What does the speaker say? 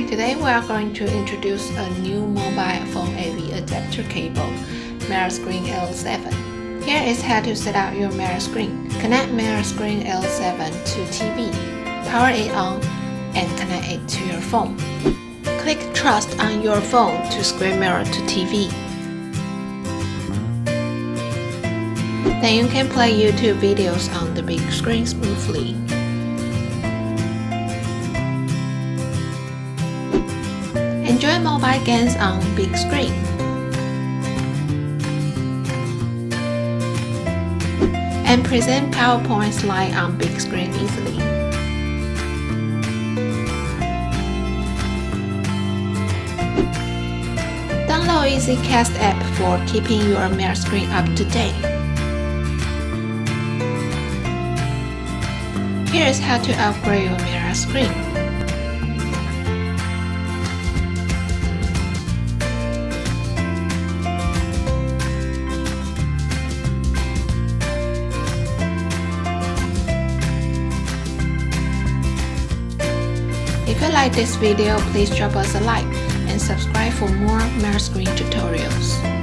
Today we are going to introduce a new mobile phone AV adapter cable, MiraScreen L7. Here is how to set up your MiraScreen. Connect MiraScreen L7 to TV, power it on, and connect it to your phone. Click Trust on your phone to screen mirror to TV. Then you can play YouTube videos on the big screen smoothly. Enjoy mobile games on big screen. And present PowerPoint slide on big screen easily. Download EasyCast app for keeping your MiraScreen up to date. Here is how to upgrade your MiraScreen. If you like this video, please drop us a like and subscribe for more MiraScreen tutorials.